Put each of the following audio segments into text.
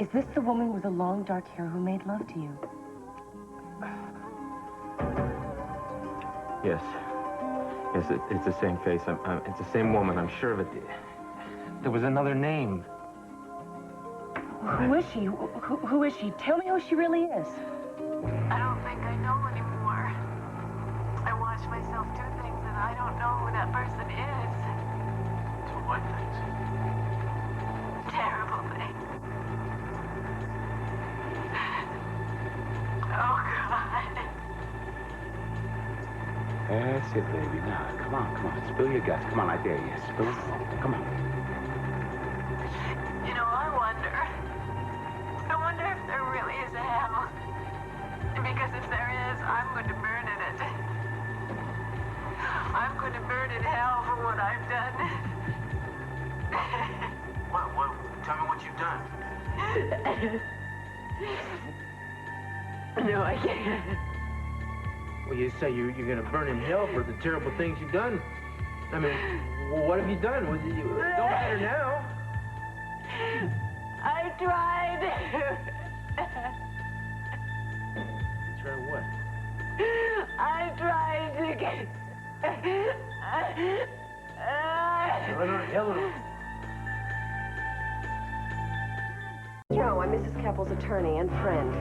Is this the woman with the long dark hair who made love to you? Yes. Yes, it's the same face. It's the same woman, I'm sure of it. There was another name. Who is she? Who is she? Tell me who she really is. I don't think I know anymore. I watch myself do things and I don't know who that person is. To what things? Terrible things. Oh, God. That's it, baby. Now, come on. Spill your guts. Come on, I dare you. Spill it all. Come on. You know, I wonder if there really is a hell. Because if there is, I'm going to burn in it. I'm going to burn in hell for what I've done. What? Tell me what you've done. No, I can't. Well, you say you're going to burn in hell for the terrible things you've done. I mean, what have you done? Don't matter now. I tried. Try what? I tried to get... Eleanor. Joe, I'm Mrs. Keppel's attorney and friend.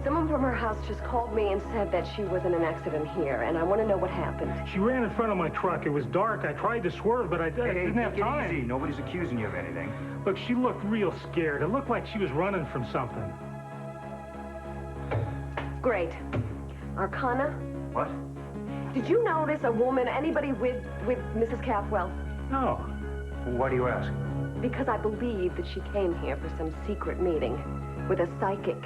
Someone from her house just called me and said that she was in an accident here, and I want to know what happened. She ran in front of my truck. It was dark. I tried to swerve, but I didn't have time. Easy. Nobody's accusing you of anything. Look, she looked real scared. It looked like she was running from something. Great. Arkana? What? Did you notice a woman, anybody with Mrs. Capwell? No. Why do you ask? Because I believe that she came here for some secret meeting with a psychic.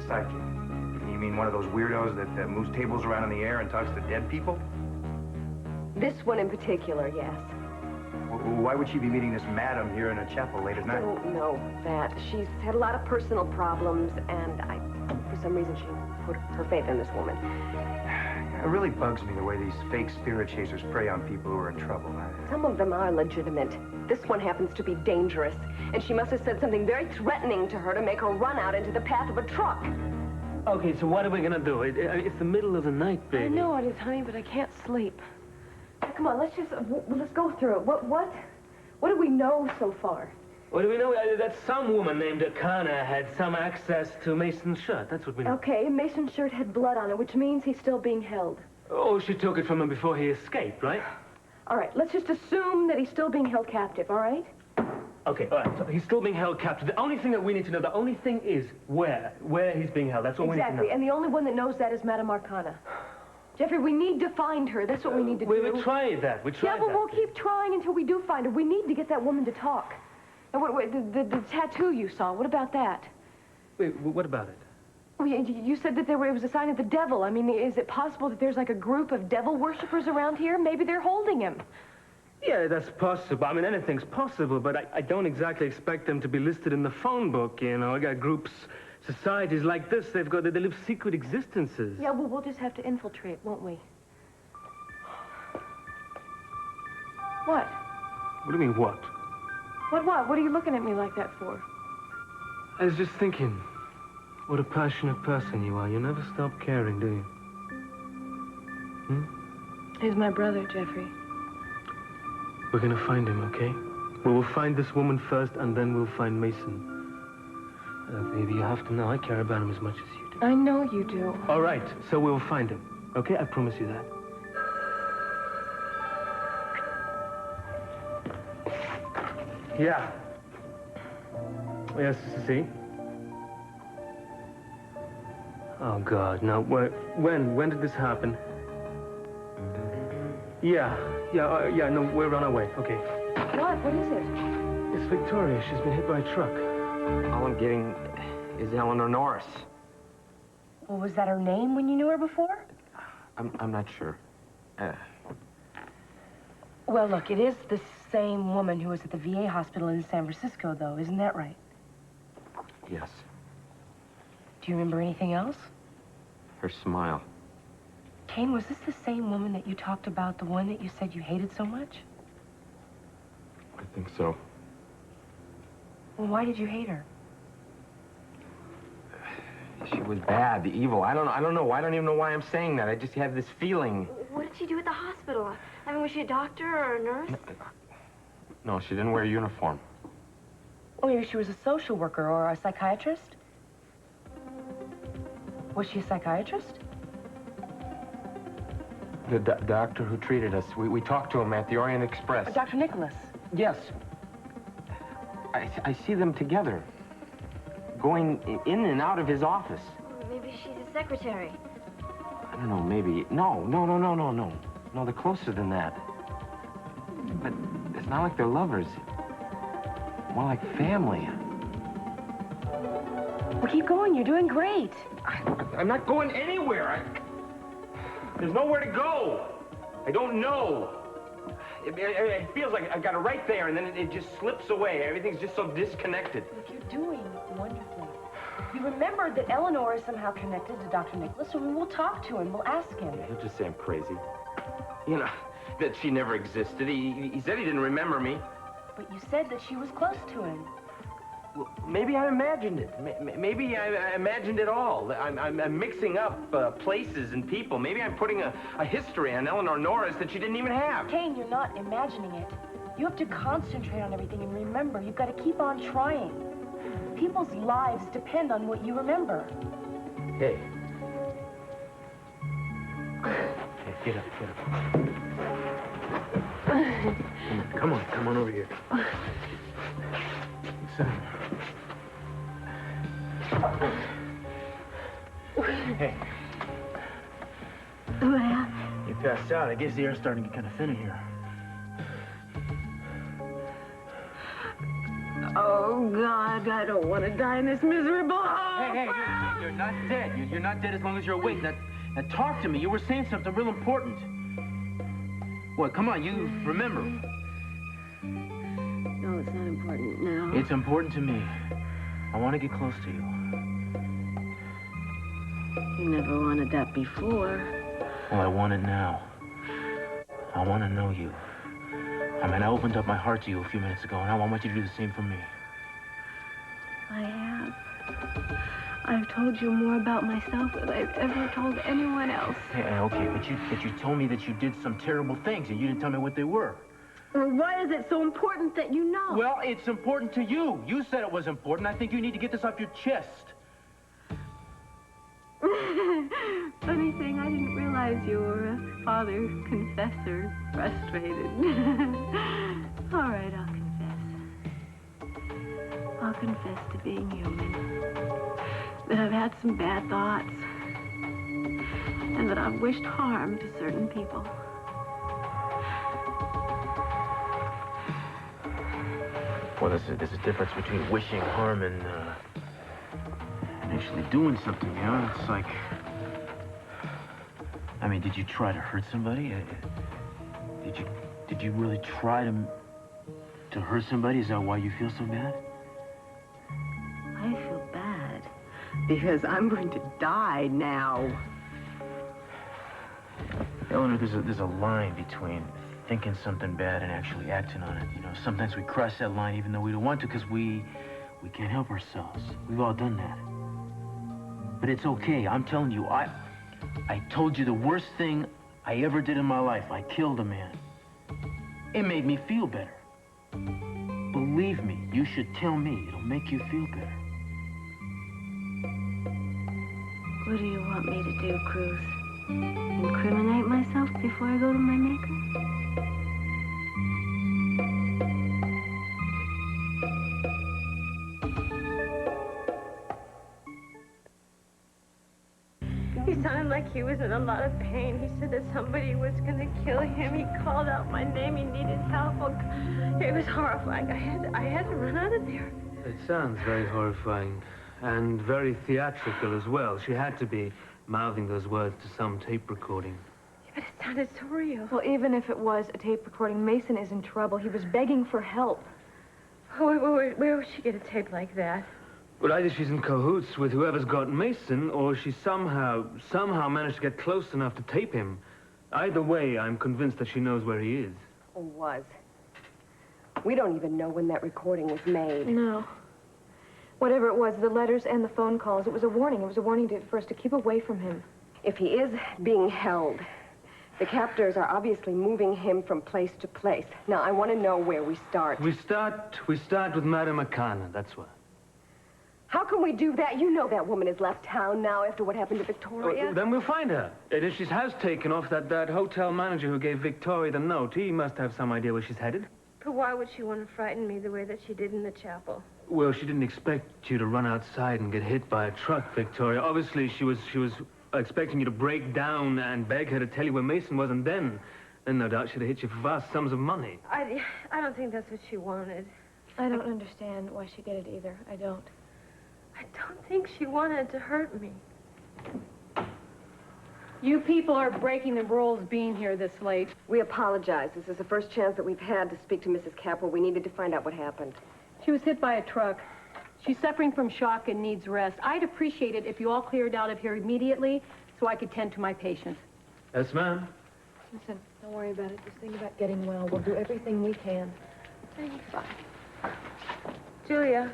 Psychic. You mean one of those weirdos that moves tables around in the air and talks to dead people? This one in particular, yes. Why would she be meeting this madam here in a chapel late at I night? don't know that. She's had a lot of personal problems, and for some reason, she put her faith in this woman. It really bugs me the way these fake spirit chasers prey on people who are in trouble. Some of them are legitimate. This one happens to be dangerous, and she must have said something very threatening to her to make her run out into the path of a truck. Okay, so what are we going to do? It's the middle of the night, baby. I know it is, honey, but I can't sleep. Come on, let's go through it. What do we know so far? What do we know? That some woman named Arkana had some access to Mason's shirt. That's what we know. Okay, Mason's shirt had blood on it, which means he's still being held. Oh, she took it from him before he escaped, right? All right, let's just assume that he's still being held captive, all right? Okay, all right, so he's still being held captive. The only thing that we need to know, the only thing is where he's being held. That's all we need to know. Exactly, and the only one that knows that is Madame Arkana. Jeffrey, we need to find her. That's what we need to do. We tried that. Yeah, but we'll keep trying until we do find her. We need to get that woman to talk. Now, the tattoo you saw, what about that? Wait, what about it? Well, you said that it was a sign of the devil. I mean, is it possible that there's like a group of devil worshippers around here? Maybe they're holding him. Yeah, that's possible. I mean, anything's possible, but I don't exactly expect them to be listed in the phone book, you know. I got groups, societies like this, they live secret existences. Yeah, well, we'll just have to infiltrate, won't we? What? What do you mean, what? What? What are you looking at me like that for? I was just thinking, what a passionate person you are. You never stop caring, do you? He's my brother, Jeffrey. We're gonna find him, okay? We will find this woman first, and then we'll find Mason. Baby, you have to know I care about him as much as you do. I know you do. All right, so we'll find him, okay? I promise you that. Yeah. Yes, see? Oh, God, now, when did this happen? Yeah, no, we're on our way, okay. What is it? It's Victoria. She's been hit by a truck. All I'm getting is Eleanor Norris. Well, was that her name when you knew her before? I'm not sure. Well, look, it is the same woman who was at the VA hospital in San Francisco, though. Isn't that right? Yes. Do you remember anything else? Her smile. Kane, was this the same woman that you talked about, the one that you said you hated so much? I think so. Well, why did you hate her? She was bad, the evil. I don't know. I don't even know why I'm saying that. I just have this feeling. What did she do at the hospital? I mean, was she a doctor or a nurse? No, she didn't wear a uniform. Well, maybe she was a social worker or a psychiatrist. Was she a psychiatrist? The doctor who treated us, we talked to him at the Orient Express. Dr. Nicholas? Yes. I see them together, going in and out of his office. Maybe she's a secretary. I don't know, maybe. No. No, they're closer than that. But it's not like they're lovers. More like family. Well, keep going. You're doing great. I'm not going anywhere. There's nowhere to go. I don't know. It feels like I got it right there, and then it just slips away. Everything's just so disconnected. Look, you're doing wonderfully. You remembered that Eleanor is somehow connected to Dr. Nicholas, so we'll talk to him. We'll ask him. He'll just say I'm crazy. You know, that she never existed. He said he didn't remember me. But you said that she was close to him. Well, maybe I imagined it. Maybe I imagined it all. I'm mixing up places and people. Maybe I'm putting a history on Eleanor Norris that she didn't even have. Kane, you're not imagining it. You have to concentrate on everything and remember, you've got to keep on trying. People's lives depend on what you remember. Hey. Hey, get up. Come on over here. Sit down. Hey. Well, You passed out. I guess the air's starting to get kind of thin in here. oh, God, I don't want to die in this miserable hole. Hey, you're not dead. You're not dead as long as you're awake. Now, talk to me. You were saying something real important. What, come on, you remember. No, it's not important now. It's important to me. I want to get close to you. You never wanted that before. Well, I want it now. I want to know you. I mean, I opened up my heart to you a few minutes ago, and I want you to do the same for me. I have. I've told you more about myself than I've ever told anyone else. Hey, okay, but you told me that you did some terrible things, and you didn't tell me what they were. Well, why is it so important that you know? Well, it's important to you. You said it was important. I think you need to get this off your chest. Funny thing, I didn't realize you were a father confessor, frustrated. All right, I'll confess. I'll confess to being human. That I've had some bad thoughts. And that I've wished harm to certain people. Well, there's a difference between wishing harm and actually doing something, you know? It's like... I mean, did you try to hurt somebody? Did you really try to hurt somebody? Is that why you feel so bad? I feel bad because I'm going to die now. Eleanor, there's a line between thinking something bad and actually acting on it. You know, sometimes we cross that line even though we don't want to because we can't help ourselves. We've all done that. But it's okay. I'm telling you, I told you the worst thing I ever did in my life. I killed a man. It made me feel better. Believe me, you should tell me. It'll make you feel better. What do you want me to do, Cruz? Incriminate myself before I go to my maker? He sounded like he was in a lot of pain. He said that somebody was going to kill him. He called out my name. He needed help. It was horrifying. I had to run out of there. It sounds very horrifying and very theatrical as well. She had to be mouthing those words to some tape recording. Yeah, but it sounded so real. Well, even if it was a tape recording, Mason is in trouble. He was begging for help. Where would she get a tape like that? Well, either she's in cahoots with whoever's got Mason, or she somehow managed to get close enough to tape him. Either way, I'm convinced that she knows where he is. Or was. We don't even know when that recording was made. No. Whatever it was, the letters and the phone calls, it was a warning. It was a warning for us to keep away from him. If he is being held, the captors are obviously moving him from place to place. Now, I want to know where we start. We start with Madame Arkana, that's what. How can we do that? You know that woman has left town now after what happened to Victoria. Then we'll find her. And if she has taken off, that hotel manager who gave Victoria the note, he must have some idea where she's headed. But why would she want to frighten me the way that she did in the chapel? Well, she didn't expect you to run outside and get hit by a truck, Victoria. Obviously, she was expecting you to break down and beg her to tell you where Mason was, and then no doubt she'd have hit you for vast sums of money. I don't think that's what she wanted. I don't understand why she did it either. I don't. I don't think she wanted to hurt me. You people are breaking the rules being here this late. We apologize. This is the first chance that we've had to speak to Mrs. Capel. We needed to find out what happened. She was hit by a truck. She's suffering from shock and needs rest. I'd appreciate it if you all cleared out of here immediately so I could tend to my patient. Yes, ma'am. Listen, don't worry about it. Just think about getting well. We'll do everything we can. Thanks. Julia,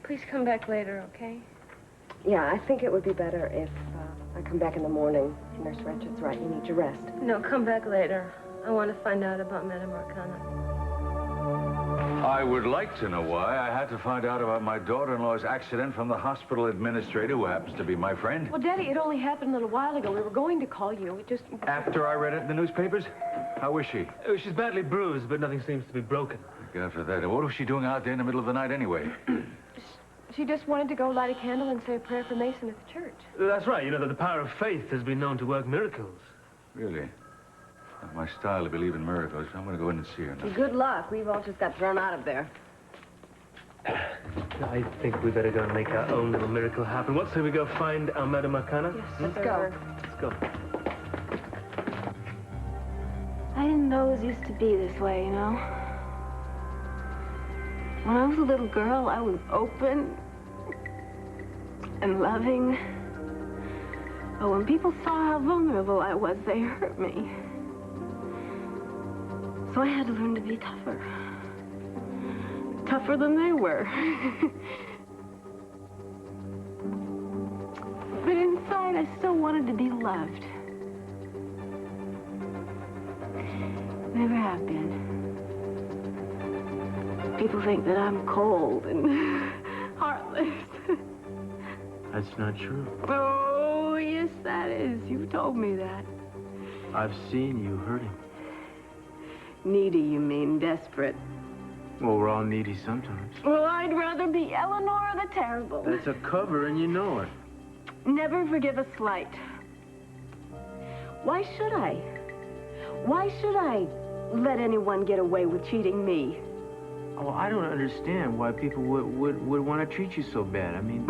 please come back later, okay? Yeah, I think it would be better if I come back in the morning. Nurse Ratchet's right. You need your rest. No, come back later. I want to find out about Madame Arkana. I would like to know why. I had to find out about my daughter-in-law's accident from the hospital administrator, who happens to be my friend. Well, Daddy, it only happened a little while ago. We were going to call you. It just... After I read it in the newspapers? How is she? Oh, she's badly bruised, but nothing seems to be broken. God for that. What was she doing out there in the middle of the night anyway? She just wanted to go light a candle and say a prayer for Mason at the church. That's right. You know that the power of faith has been known to work miracles. Really? Not my style to believe in miracles. I'm going to go in and see her now. Good luck. We've all just got thrown out of there. I think we better go and make our own little miracle happen. What say we go find our Madame Arkana? Yes, let's go. Let's go. I didn't know it used to be this way, you know? When I was a little girl, I was open and loving. But when people saw how vulnerable I was, they hurt me. So I had to learn to be tougher. Tougher than they were. But inside, I still wanted to be loved. Never have been. People think that I'm cold and heartless. That's not true. Oh, yes, that is. You told me that. I've seen you hurting. Needy, you mean, desperate. Well, we're all needy sometimes. Well, I'd rather be Eleanor the Terrible. That's a cover, and you know it. Never forgive a slight. Why should I? Why should I let anyone get away with cheating me? Oh, I don't understand why people would want to treat you so bad. I mean,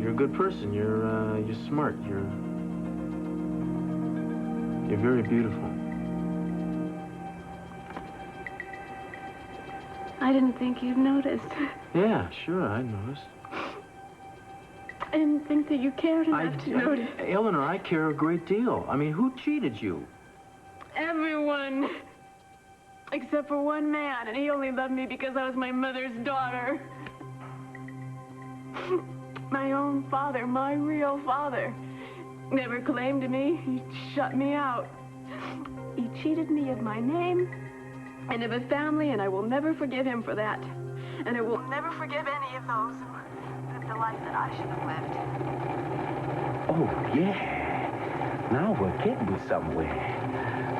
you're a good person. You're smart. You're very beautiful. I didn't think you'd noticed. Yeah, sure, I noticed. I didn't think that you cared enough to notice. Eleanor, I care a great deal. I mean, who cheated you? Everyone. Except for one man, and he only loved me because I was my mother's daughter. My own father, my real father, never claimed me. He shut me out. He cheated me of my name and of a family, and I will never forgive him for that. And I will never forgive any of those who lived the life that I should have lived. Oh, yeah. Now we're getting somewhere.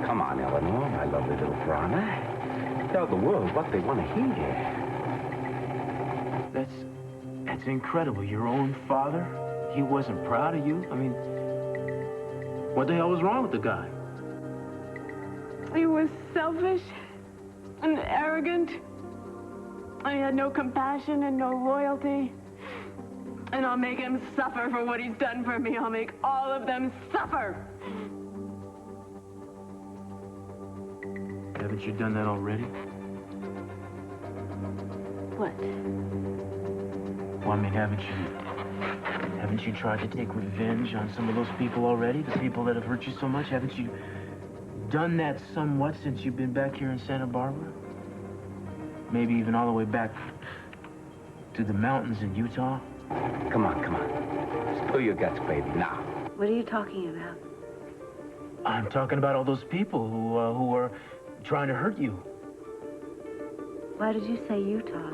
Come on, Eleanor, my lovely little piranha. Tell the world what they want to hear. That's incredible. Your own father, he wasn't proud of you? I mean, what the hell was wrong with the guy? He was selfish and arrogant. I had no compassion and no loyalty. And I'll make him suffer for what he's done for me. I'll make all of them suffer. Haven't you done that already? What? Well, I mean, haven't you tried to take revenge on some of those people already? The people that have hurt you so much? Haven't you done that somewhat since you've been back here in Santa Barbara? Maybe even all the way back to the mountains in Utah? Come on, come on. Spill your guts, baby, now. What are you talking about? I'm talking about all those people who were trying to hurt you. Why did you say Utah?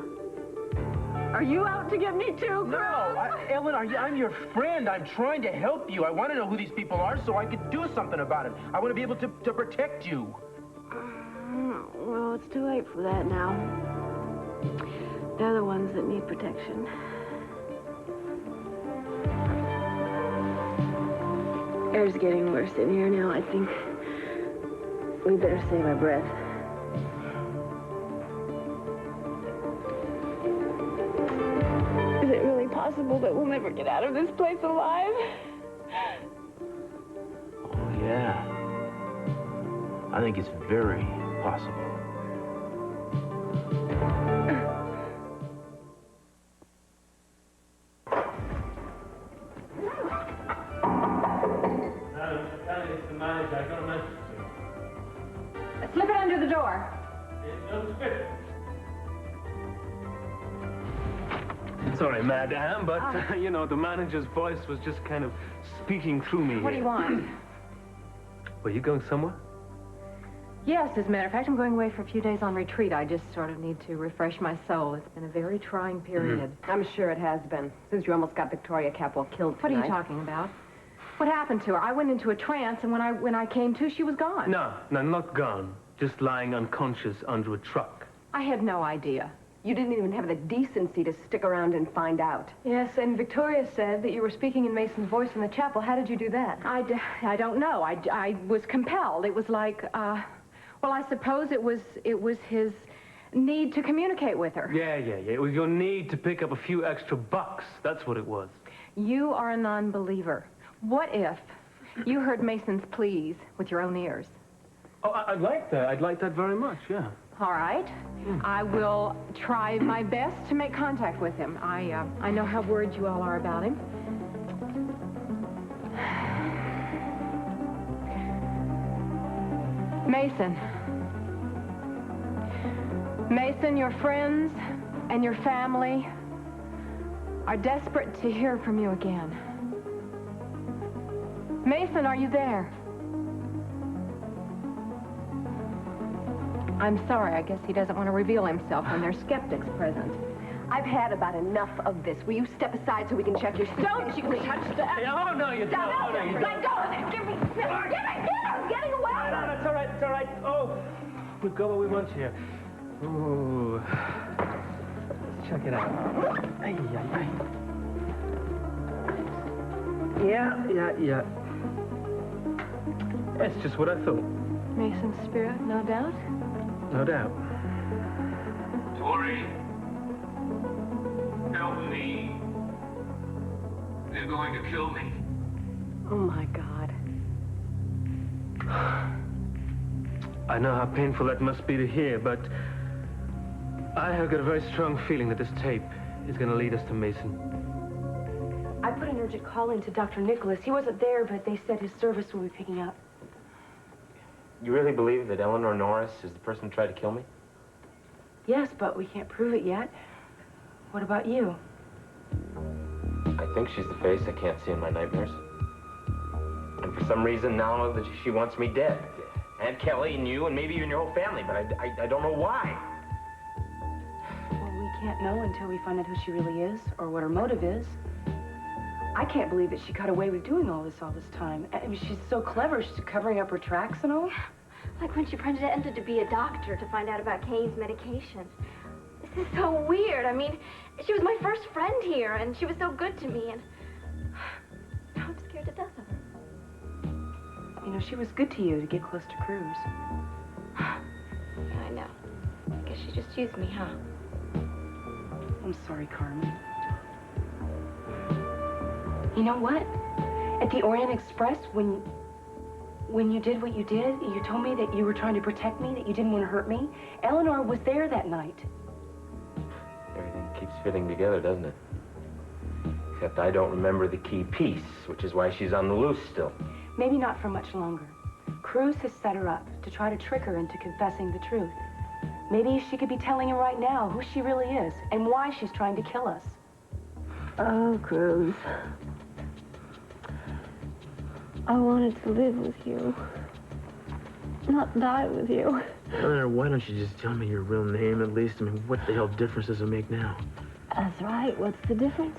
Are you out to get me too, Cruz? No, Ellen, I'm your friend. I'm trying to help you. I want to know who these people are so I could do something about it. I want to be able to protect you. Well, it's too late for that now. They're the ones that need protection. Air's getting worse in here now. I think we better save our breath. Is it really possible that we'll never get out of this place alive? Oh, yeah. I think it's very possible. Slip it under the door. Sorry, madam, but, you know, the manager's voice was just kind of speaking through me. What do you want? Were you going somewhere? Yes, as a matter of fact, I'm going away for a few days on retreat. I just sort of need to refresh my soul. It's been a very trying period. I'm sure it has been, since you almost got Victoria Capwell killed tonight. What are you talking about? What happened to her? I went into a trance, and when I came to, she was gone. No, not gone. Just lying unconscious under a truck. I had no idea. You didn't even have the decency to stick around and find out. Yes, and Victoria said that you were speaking in Mason's voice in the chapel. How did you do that? I don't know. I was compelled. It was like, well, I suppose it was his need to communicate with her. Yeah. It was your need to pick up a few extra bucks. That's what it was. You are a non-believer. What if you heard Mason's pleas with your own ears? Oh, I'd like that. I'd like that very much, yeah. All right. I will try my best to make contact with him. I know how worried you all are about him. Mason, your friends and your family are desperate to hear from you again. Mason, are you there? I'm sorry, I guess he doesn't want to reveal himself when there's skeptics present. I've had about enough of this. Will you step aside so we can check your... Don't you touch that! Oh, no, you don't. Stop! No, you don't. Let go of it! Give me... I'm getting away! No, it's all right, it's all right. Oh, we've got what we want here. Ooh. Let's check it out. Ay. Yeah. That's just what I thought. Mason's spirit, no doubt. No doubt. Tori, help me. They're going to kill me. Oh, my God. I know how painful that must be to hear, but I have got a very strong feeling that this tape is going to lead us to Mason. I put an urgent call in to Dr. Nicholas. He wasn't there, but they said his service will be picking up. You really believe that Eleanor Norris is the person who tried to kill me? Yes, but we can't prove it yet. What about you? I think she's the face I can't see in my nightmares. And for some reason now that she wants me dead. And Kelly and you and maybe even your whole family, but I don't know why. Well, we can't know until we find out who she really is or what her motive is. I can't believe that she got away with doing all this time. I mean, she's so clever. She's covering up her tracks and all. Like when she pretended to be a doctor to find out about Kane's medication. This is so weird. I mean, she was my first friend here, and she was so good to me, and now I'm scared to death of her. You know, she was good to you to get close to Cruz. I know. I guess she just used me, huh? I'm sorry, Carmen. You know what? At the Orient Express, when you did what you did, you told me that you were trying to protect me, that you didn't want to hurt me. Eleanor was there that night. Everything keeps fitting together, doesn't it? Except I don't remember the key piece, which is why she's on the loose still. Maybe not for much longer. Cruz has set her up to try to trick her into confessing the truth. Maybe she could be telling him right now who she really is and why she's trying to kill us. Oh, Cruz. I wanted to live with you. Not die with you. Eleanor, why don't you just tell me your real name at least? I mean, what the hell difference does it make now? That's right. What's the difference?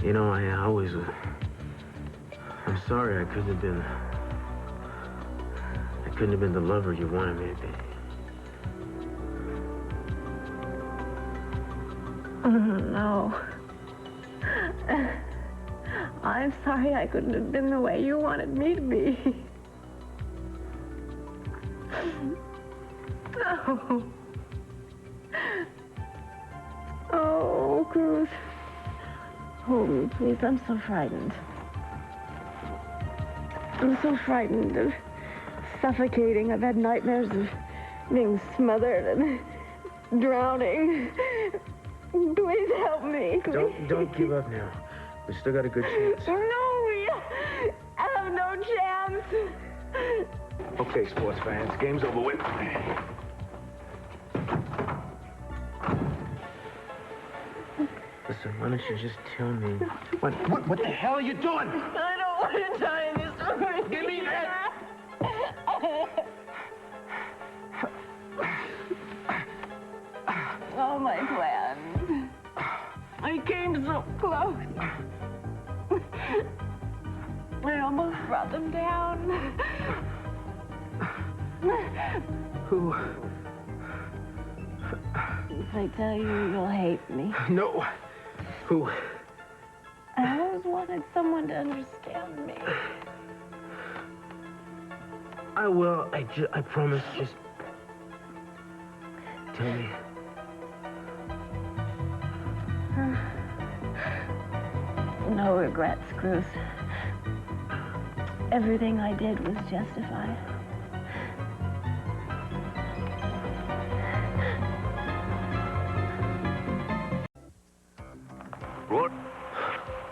You know, I always... I'm sorry I couldn't have been the lover you wanted me to be. No. I'm sorry I couldn't have been the way you wanted me to be. Oh. Oh, Cruz. Hold me, please. I'm so frightened. I'm so frightened of suffocating. I've had nightmares of being smothered and drowning. Please help me. Don't give up now. We still got a good chance. No, I have no chance. Okay, sports fans, game's over with. Listen, why don't you just tell me... What the hell are you doing? I don't want to die in this story. Give me that! All my plans. I came so close. I almost brought them down. Who? If I tell you, you'll hate me. No. Who? I always wanted someone to understand me. I will. I promise. Just tell me. No regrets, Cruz. Everything I did was justified. What?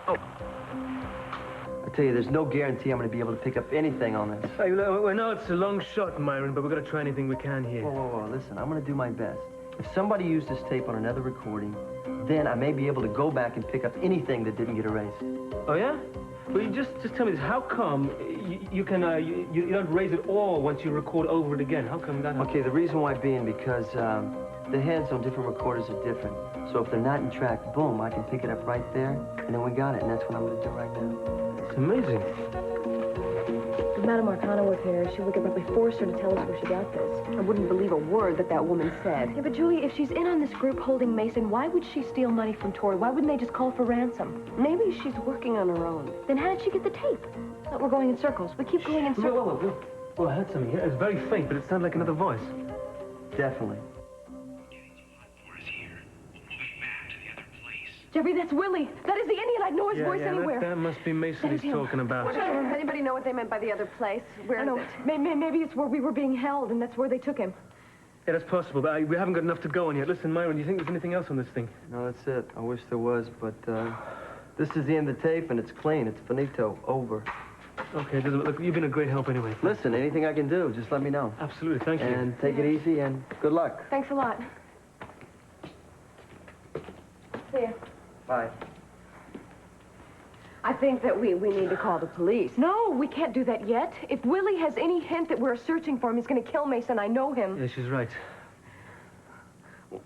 Oh. I tell you, there's no guarantee I'm going to be able to pick up anything on this. Hey, I know it's a long shot, Myron, but we're going to try anything we can here. Whoa. Listen, I'm going to do my best. If somebody used this tape on another recording, then I may be able to go back and pick up anything that didn't get erased. Oh, yeah? Well, you just tell me this. How come you don't erase it all once you record over it again? How come that happens? Okay, the reason why being because the heads on different recorders are different. So if they're not in track, boom, I can pick it up right there, and then we got it, and that's what I'm going to do right now. It's amazing. If Madame Arkana was here, she would have probably forced her to tell us where she got this. I wouldn't believe a word that woman said. Yeah, but Julie, if she's in on this group holding Mason, why would she steal money from Tori? Why wouldn't they just call for ransom? Maybe she's working on her own. Then how did she get the tape? But we're going in circles. We keep going in circles. Whoa, I heard something here. It's very faint, but it sounded like another voice. Definitely. Jeffrey, that's Willie. That is the Indian. I'd know his voice anywhere. That must be Mason he's talking about. Does anybody know what they meant by the other place? Where is it? Maybe it's where we were being held, and that's where they took him. Yeah, that's possible, but we haven't got enough to go on yet. Listen, Myron, do you think there's anything else on this thing? No, that's it. I wish there was, but this is the end of the tape, and it's clean. It's finito. Over. Okay, look, you've been a great help anyway. Listen, anything I can do, just let me know. Absolutely, thank you. And take it easy, and good luck. Thanks a lot. See ya. Bye. I think that we need to call the police. No, we can't do that yet. If Willie has any hint that we're searching for him, he's going to kill Mason. I know him. Yeah, she's right.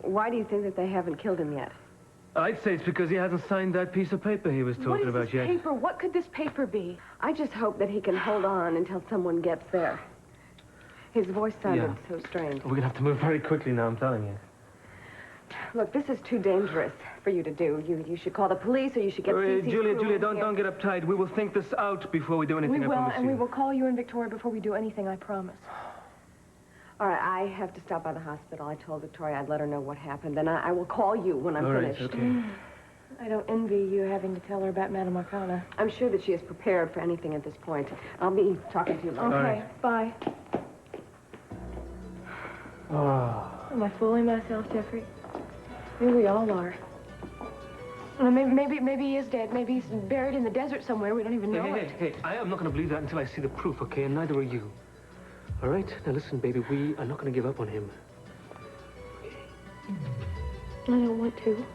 Why do you think that they haven't killed him yet? I'd say it's because he hasn't signed that piece of paper he was talking about yet. What is this paper? What could this paper be? I just hope that he can hold on until someone gets there. His voice sounded so strange. We're going to have to move very quickly now, I'm telling you. Look, this is too dangerous for you to do. You should call the police, or you should get CC Julia, don't get uptight. We will think this out before we do anything. We will, I promise and you. we will call you and Victoria before we do anything, I promise. All right, I have to stop by the hospital. I told Victoria I'd let her know what happened, and I will call you when I'm finished. All right, okay. I don't envy you having to tell her about Madame Arkana. I'm sure that she is prepared for anything at this point. I'll be talking to you later. Okay, bye. Oh. Am I fooling myself, Jeffrey? Here we all are. Well, maybe he is dead. Maybe he's buried in the desert somewhere. We don't even know it. Hey, I am not going to believe that until I see the proof, okay? And neither are you. All right? Now listen, baby, we are not going to give up on him. I don't want to.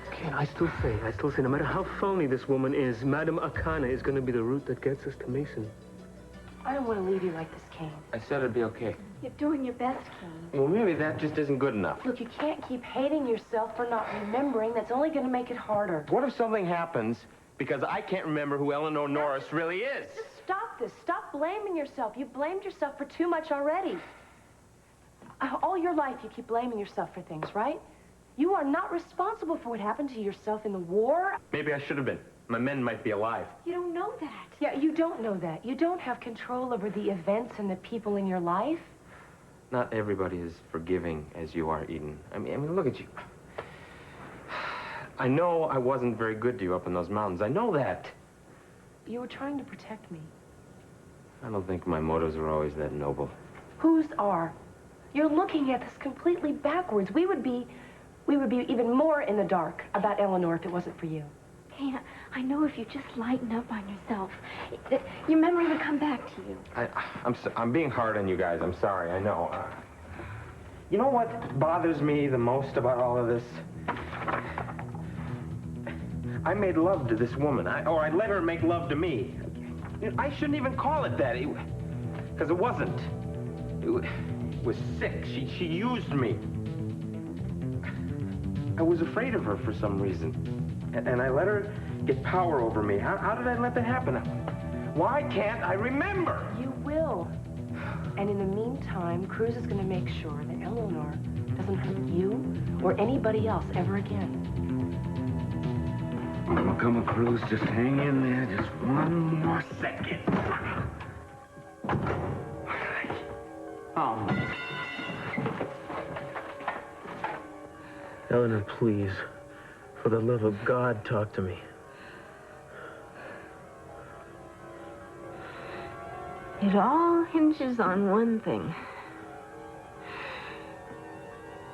Okay, and I still say, no matter how phony this woman is, Madame Arkana is going to be the route that gets us to Mason. I don't want to leave you like this, Kane. I said it'd be okay. You're doing your best, Kane. Well, maybe that just isn't good enough. Look, you can't keep hating yourself for not remembering. That's only going to make it harder. What if something happens because I can't remember who Eleanor Norris really is? Just stop this. Stop blaming yourself. You blamed yourself for too much already. All your life, you keep blaming yourself for things, right? You are not responsible for what happened to yourself in the war. Maybe I should have been. My men might be alive. You don't know that. Yeah, you don't know that. You don't have control over the events and the people in your life. Not everybody is forgiving as you are, Eden. I mean, look at you. I know I wasn't very good to you up in those mountains. I know that. You were trying to protect me. I don't think my motives were always that noble. Whose are? You're looking at this completely backwards. We would be even more in the dark about Eleanor if it wasn't for you. Kane, I know if you just lighten up on yourself, your memory would come back to you. I'm being hard on you guys. I'm sorry. I know. You know what bothers me the most about all of this? I made love to this woman, or I let her make love to me. I shouldn't even call it that, because it wasn't. It was sick. She used me. I was afraid of her for some reason, and I let her get power over me. How did I let that happen? Why can't I remember? You will. And in the meantime, Cruz is going to make sure that Eleanor doesn't hurt you or anybody else ever again. Come on, Cruz, just hang in there just one more second. Oh. Eleanor, please, for the love of God, talk to me. It all hinges on one thing.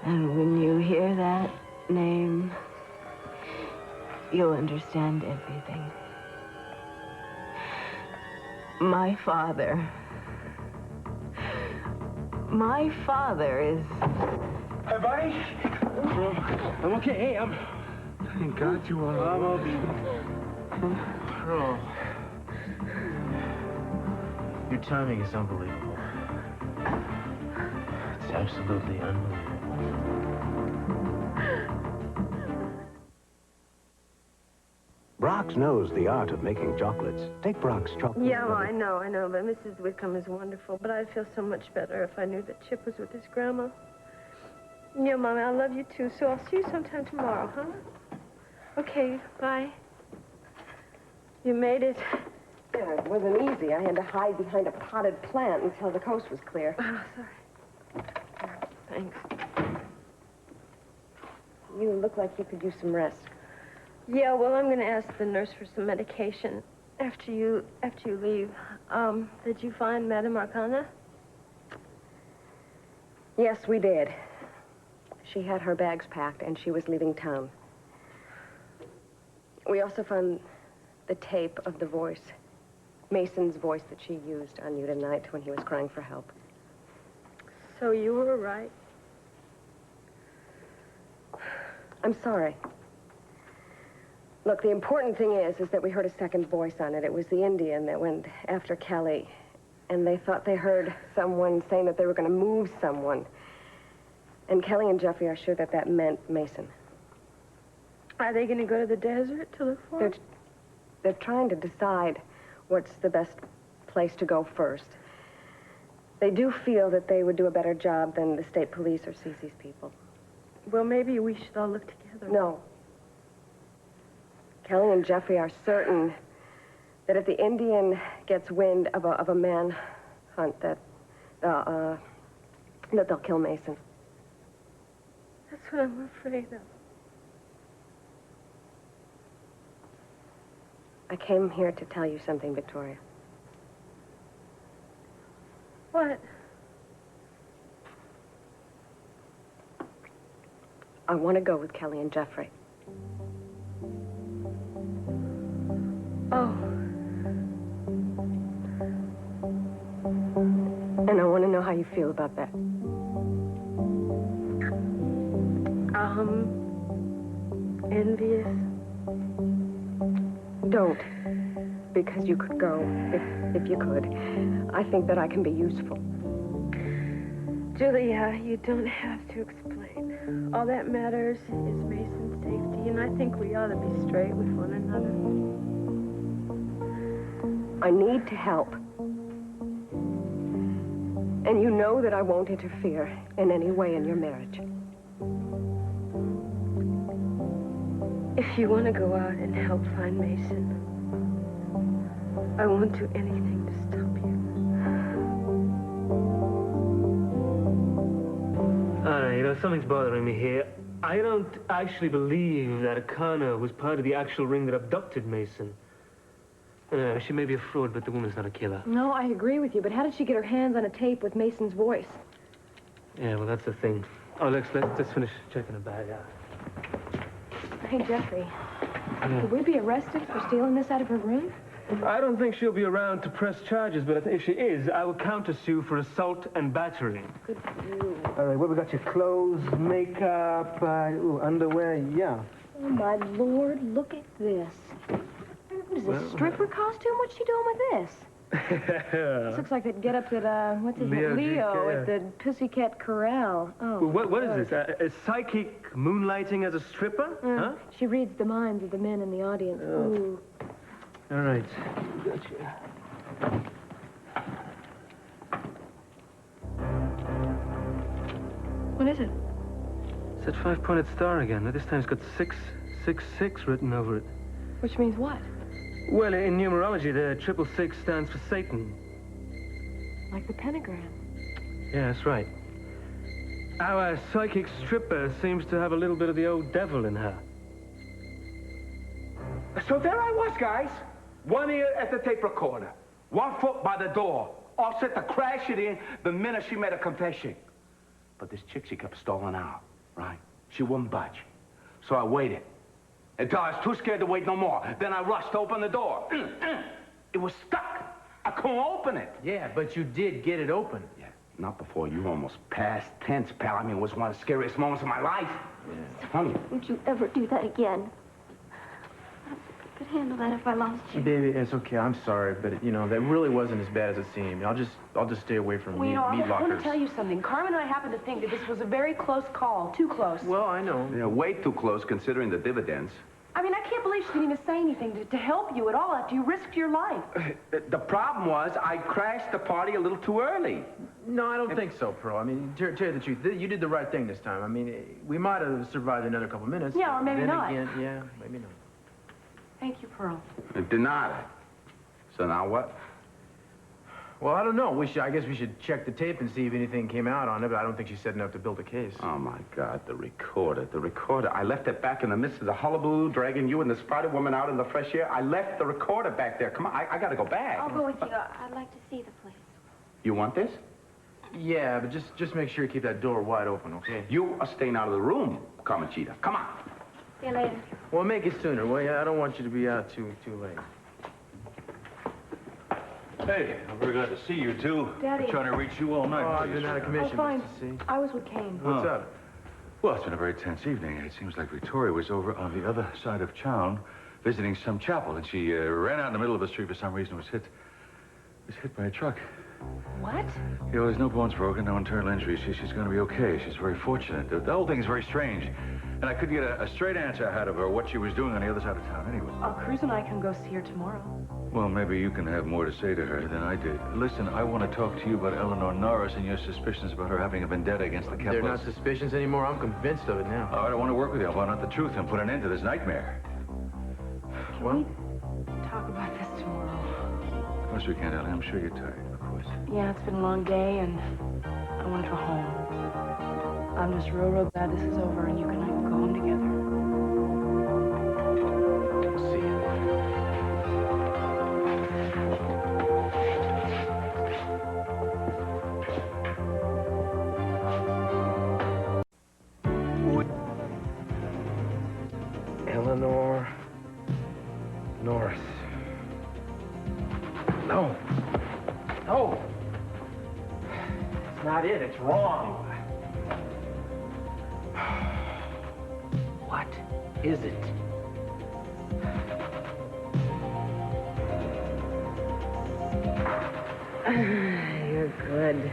And when you hear that name, you'll understand everything. My father is... Hey, buddy. I'm okay. Hey, Thank God you are. I'm okay. Oh. Your timing is unbelievable. It's absolutely unbelievable. Brock's knows the art of making chocolates. Take Brock's chocolate. Yeah, well, I know, but Mrs. Wickham is wonderful. But I'd feel so much better if I knew that Chip was with his grandma. Yeah, Mommy, I love you too, so I'll see you sometime tomorrow, huh? Okay, bye. You made it. Yeah, it wasn't easy. I had to hide behind a potted plant until the coast was clear. Oh, sorry. Thanks. You look like you could use some rest. Yeah, well, I'm going to ask the nurse for some medication after you leave. Did you find Madame Arkana? Yes, we did. She had her bags packed, and she was leaving town. We also found the tape of the voice, Mason's voice that she used on you tonight when he was crying for help. So you were right. I'm sorry. Look, the important thing is that we heard a second voice on it. It was the Indian that went after Kelly, and they thought they heard someone saying that they were going to move someone. And Kelly and Jeffrey are sure that that meant Mason. Are they going to go to the desert to look for him? They're trying to decide what's the best place to go first. They do feel that they would do a better job than the state police or Cece's people. Well, maybe we should all look together. No. Kelly and Jeffrey are certain that if the Indian gets wind of a manhunt, that they'll kill Mason. That's what I'm afraid of. I came here to tell you something, Victoria. What? I want to go with Kelly and Jeffrey. Oh. And I want to know how you feel about that. Envious? Don't. Because you could go, if you could. I think that I can be useful. Julia, you don't have to explain. All that matters is Mason's safety, and I think we ought to be straight with one another. I need to help. And you know that I won't interfere in any way in your marriage. If you want to go out and help find Mason, I won't do anything to stop you. You know, something's bothering me here. I don't actually believe that Arkana was part of the actual ring that abducted Mason. She may be a fraud, but the woman's not a killer. No, I agree with you, but how did she get her hands on a tape with Mason's voice? Yeah, well, that's the thing. Oh, let's finish checking the bag out. Hey, Jeffrey, could we be arrested for stealing this out of her room? I don't think she'll be around to press charges, but if she is, I will countersue for assault and battery. Good for you. All right, well, we got your clothes, makeup, underwear, yeah. Oh, my Lord, look at this. What is this, stripper costume? What's she doing with this? This looks like that get-up that, what's his name? Leo at the Pussycat Corral. Oh, what is this? A psychic moonlighting as a stripper? Huh? She reads the minds of the men in the audience. Oh. Ooh. All right. Gotcha. What is it? It's that 5-pointed star again. This time it's got 666 written over it. Which means what? Well, in numerology, the 666 stands for Satan. Like the pentagram. Yeah, that's right. Our psychic stripper seems to have a little bit of the old devil in her. So there I was, guys. One ear at the tape recorder. 1 foot by the door. All set to crash it in the minute she made a confession. But this chick, she kept stalling out, right? She wouldn't budge. So I waited. Until I was too scared to wait no more. Then I rushed to open the door. It was stuck. I couldn't open it. Yeah, but you did get it open. Yeah, not before you almost passed tense, pal. I mean, it was one of the scariest moments of my life. Yeah. Honey. Don't you ever do that again. I could handle that if I lost you. Baby, it's okay. I'm sorry, but you know that really wasn't as bad as it seemed. I'll just stay away from meat I want lockers. to tell you something. Carmen and I happen to think that this was a very close call. Too close. Well, I know. Yeah, way too close considering the dividends. I mean, I can't believe she didn't even say anything to help you at all after you risked your life. The problem was I crashed the party a little too early. No, I don't think so, Pearl. I mean, to tell you the truth, you did the right thing this time. I mean, we might have survived another couple minutes. Yeah, or maybe then not. Again, yeah, maybe not. Thank you, Pearl. Denied it. So now what? Well, I don't know. I guess we should check the tape and see if anything came out on it, but I don't think she said enough to build a case. Oh, my God, the recorder. The recorder. I left it back in the midst of the hullabaloo, dragging you and the Spider Woman out in the fresh air. I left the recorder back there. Come on, I got to go back. I'll go with you. I'd like to see the place. You want this? Yeah, but just make sure you keep that door wide open, okay? You are staying out of the room, Carmencita. Come on. See you later. Well, make it sooner, will you? I don't want you to be out too late. Hey, I'm very glad to see you two. Daddy. Been trying to reach you all night. Oh, I've been out of commission. Oh, fine. Mr. C. I was with Kane. What's up? Well, it's been a very tense evening. It seems like Victoria was over on the other side of town visiting some chapel, and she ran out in the middle of the street for some reason, was hit by a truck. What? Yeah, well, there's no bones broken, no internal injuries. She's going to be okay. She's very fortunate. The whole thing is very strange. And I couldn't get a straight answer out of her what she was doing on the other side of town anyway. Cruz and I can go see her tomorrow. Well, maybe you can have more to say to her than I did. Listen, I want to talk to you about Eleanor Norris and your suspicions about her having a vendetta against the Kempels. They're not suspicions anymore. I'm convinced of it now. Oh, I don't want to work with you. I want out the truth and put an end to this nightmare. Well? Talk about this tomorrow. Of course we can, Ellie. I'm sure you're tired, of course. Yeah, it's been a long day, and I want to go home. I'm just real glad this is over, and you and I can go home together. We'll see you. Eleanor Norris. No. No. It's not it. It's wrong. What is it? You're good.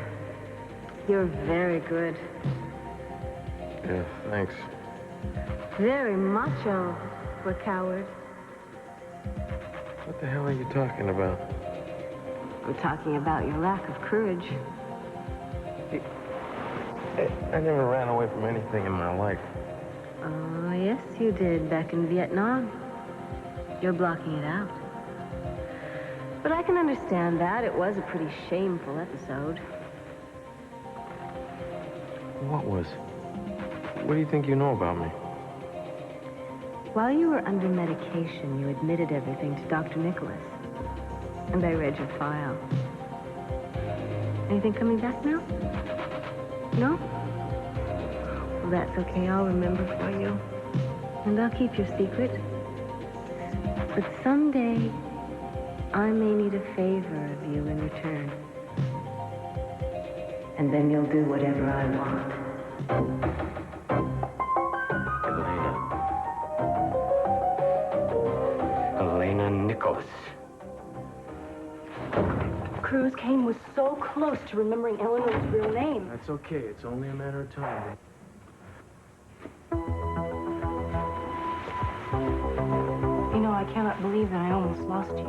You're very good. Yeah, thanks. Very macho for a coward. What the hell are you talking about? I'm talking about your lack of courage. I never ran away from anything in my life. Oh, yes, you did back in Vietnam. You're blocking it out. But I can understand that. It was a pretty shameful episode. What was? What do you think you know about me? While you were under medication, you admitted everything to Dr. Nicholas. And I read your file. Anything coming back now? No? Well, that's okay. I'll remember for you. And I'll keep your secret. But someday, I may need a favor of you in return. And then you'll do whatever I want. Elena Nicholas. Cruz, Kane was so close to remembering Eleanor's real name. That's okay. It's only a matter of time. You know, I cannot believe that I almost lost you.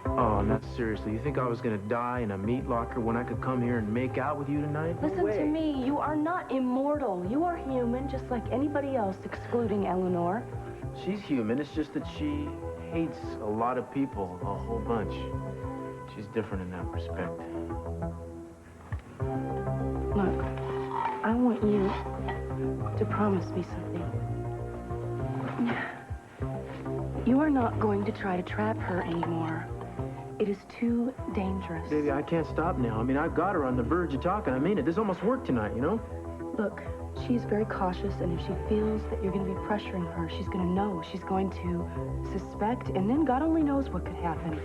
Oh, not seriously. You think I was gonna die in a meat locker when I could come here and make out with you tonight? Listen to me. You are not immortal. You are human, just like anybody else, excluding Eleanor. She's human. It's just that she hates a lot of people, a whole bunch. She's different in that respect. Look, I want you to promise me something. You are not going to try to trap her anymore. It is too dangerous. Baby, I can't stop now. I mean, I've got her on the verge of talking. I mean it. This almost worked tonight, you know? Look, she's very cautious, and if she feels that you're going to be pressuring her, she's going to know. She's going to suspect, and then God only knows what could happen.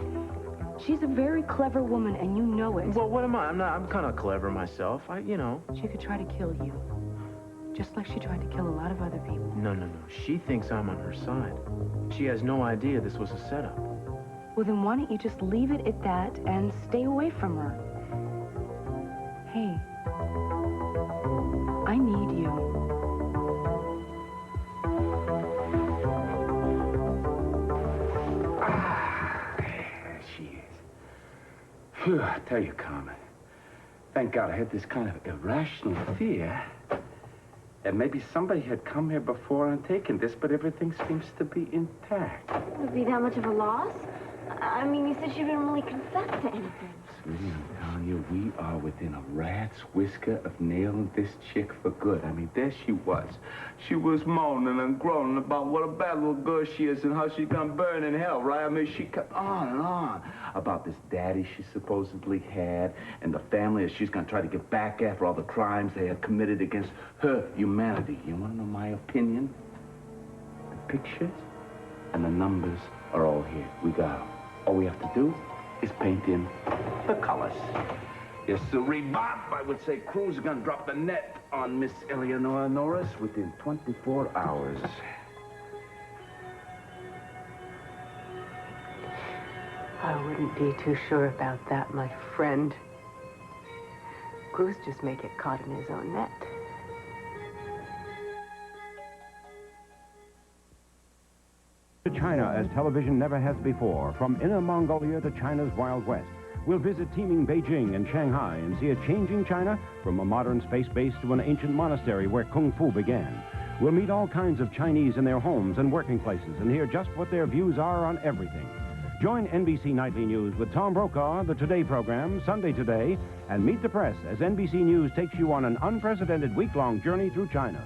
She's a very clever woman, and you know it. Well, what am I? I'm kind of clever myself. You know. She could try to kill you, just like she tried to kill a lot of other people. No. She thinks I'm on her side. She has no idea this was a setup. Well, then why don't you just leave it at that and stay away from her? Hey, I need you. There she is. Phew, I tell you, Carmen. Thank God I had this kind of irrational fear that maybe somebody had come here before and taken this, but everything seems to be intact. Would it be that much of a loss? I mean, you said she didn't really confess to anything. Sweetie, I'm telling you, we are within a rat's whisker of nailing this chick for good. I mean, there she was. She was moaning and groaning about what a bad little girl she is and how she's gonna burn in hell, right? I mean, she got on and on about this daddy she supposedly had and the family that she's gonna try to get back after all the crimes they had committed against her humanity. You wanna know my opinion? The pictures and the numbers are all here. We got them. All we have to do is paint in the colors. Yes, sirree, Bob, I would say Cruz is gonna drop the net on Miss Eleanor Norris within 24 hours. I wouldn't be too sure about that, my friend. Cruz just may get caught in his own net. To China as television never has before, from Inner Mongolia to China's Wild West. We'll visit teeming Beijing and Shanghai and see a changing China from a modern space base to an ancient monastery where Kung Fu began. We'll meet all kinds of Chinese in their homes and working places and hear just what their views are on everything. Join NBC Nightly News with Tom Brokaw, the Today program, Sunday Today, and meet the press as NBC News takes you on an unprecedented week-long journey through China.